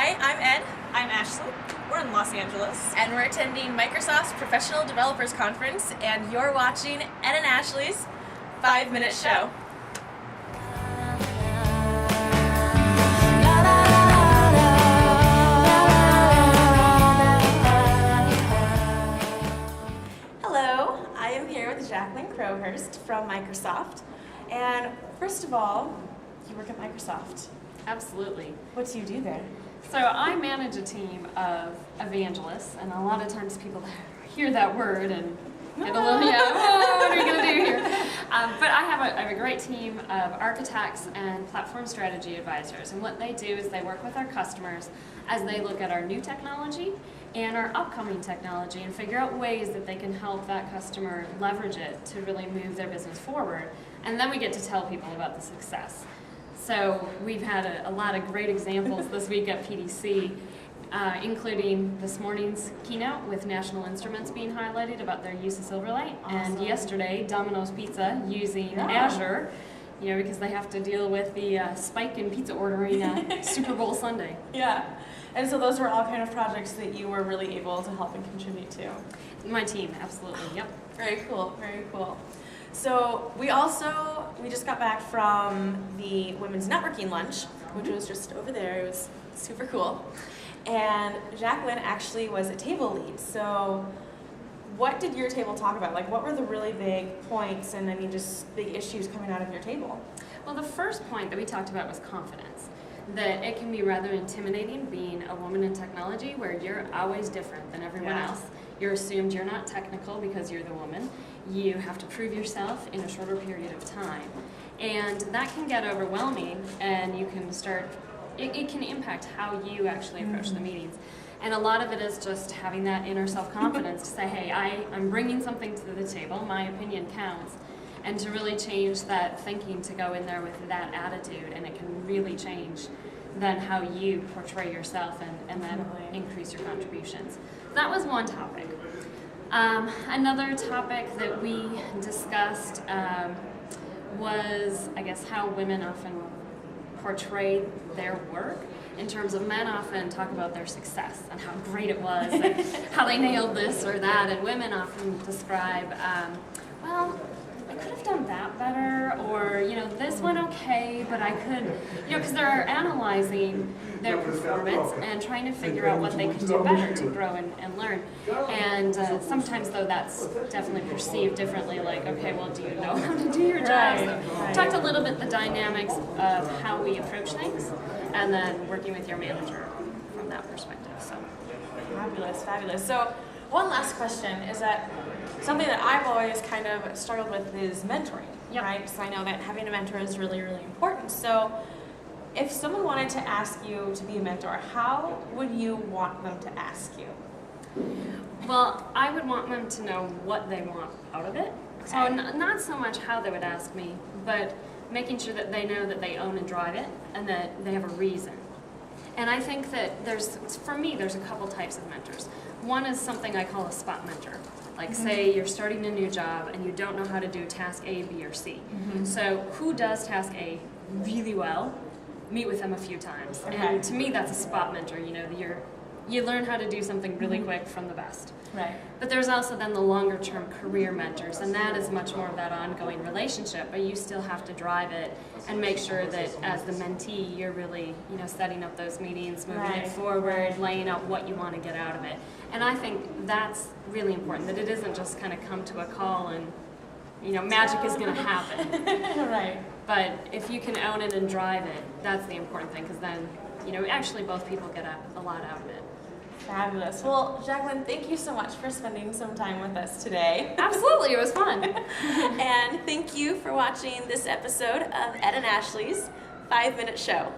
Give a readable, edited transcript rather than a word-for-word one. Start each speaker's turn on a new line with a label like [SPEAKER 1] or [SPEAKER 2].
[SPEAKER 1] Hi, I'm Ed.
[SPEAKER 2] I'm Ashley. We're in Los Angeles.
[SPEAKER 1] And we're attending Microsoft's Professional Developers Conference, and you're watching Ed and Ashley's 5-Minute Show. Hello, I am here with Jacqueline Crowhurst from Microsoft. And first of all, you work at Microsoft.
[SPEAKER 2] Absolutely.
[SPEAKER 1] What do you do there?
[SPEAKER 2] So I manage a team of evangelists, and a lot of times people hear that word and get a little, what are you going to do here? But I have a great team of architects and platform strategy advisors, and what they do is they work with our customers as they look at our new technology and our upcoming technology and figure out ways that they can help that customer leverage it to really move their business forward. And then we get to tell people about the success. So we've had a lot of great examples this week at PDC, including this morning's keynote with National Instruments being highlighted about their use of Silverlight, and yesterday Domino's Pizza using Azure, because they have to deal with the spike in pizza ordering Super Bowl Sunday.
[SPEAKER 1] Yeah, and so those were all kind of projects that you were really able to help and contribute to.
[SPEAKER 2] My team, absolutely, yep.
[SPEAKER 1] Very cool, very cool. So we just got back from the Women's Networking Lunch, which was just over there. It was super cool. And Jacqueline actually was a table lead. So what did your table talk about? Like, what were the really big points and just big issues coming out of your table?
[SPEAKER 2] Well, the first point that we talked about was confidence. That it can be rather intimidating being a woman in technology where you're always different than everyone else. You're assumed you're not technical because you're the woman. You have to prove yourself in a shorter period of time. And that can get overwhelming, and you can start, it can impact how you actually approach the meetings. And a lot of it is just having that inner self-confidence to say, hey, I'm bringing something to the table, my opinion counts, and to really change that thinking to go in there with that attitude, and it can really change then how you portray yourself and then increase your contributions. That was one topic. Another topic that we discussed was, I guess, how women often portray their work in terms of men often talk about their success and how great it was and how they nailed this or that, and women often describe, well, I could have done that better, or, this went okay, but I could, because they're analyzing their performance and trying to figure out what they could do better to grow and learn. And sometimes, though, that's definitely perceived differently, like, okay, well, do you know how to do your job? So talked a little bit the dynamics of how we approach things, and then working with your manager from that perspective. So
[SPEAKER 1] fabulous, fabulous. So one last question is that something that I've always kind of struggled with is mentoring, right? So I know that having a mentor is really, really important. So if someone wanted to ask you to be a mentor, how would you want them to ask you?
[SPEAKER 2] Well, I would want them to know what they want out of it. Okay. So not so much how they would ask me, but making sure that they know that they own and drive it and that they have a reason. And I think that for me, there's a couple types of mentors. One is something I call a spot mentor. Like, say you're starting a new job and you don't know how to do task A, B, or C. So who does task A really well? Meet with them a few times. Okay. And to me, that's a spot mentor. You learn how to do something really quick from the best.
[SPEAKER 1] Right.
[SPEAKER 2] But there's also then the longer term career mentors, and that is much more of that ongoing relationship, but you still have to drive it and make sure that as the mentee, you're really, setting up those meetings, moving it forward, laying out what you want to get out of it. And I think that's really important, that it isn't just kind of come to a call and, magic is going to happen.
[SPEAKER 1] Right.
[SPEAKER 2] But if you can own it and drive it, that's the important thing, because then, actually both people get a lot out of it.
[SPEAKER 1] Fabulous. Well, Jacqueline, thank you so much for spending some time with us today.
[SPEAKER 2] Absolutely, it was fun.
[SPEAKER 1] And thank you for watching this episode of Ed and Ashley's 5-Minute Show.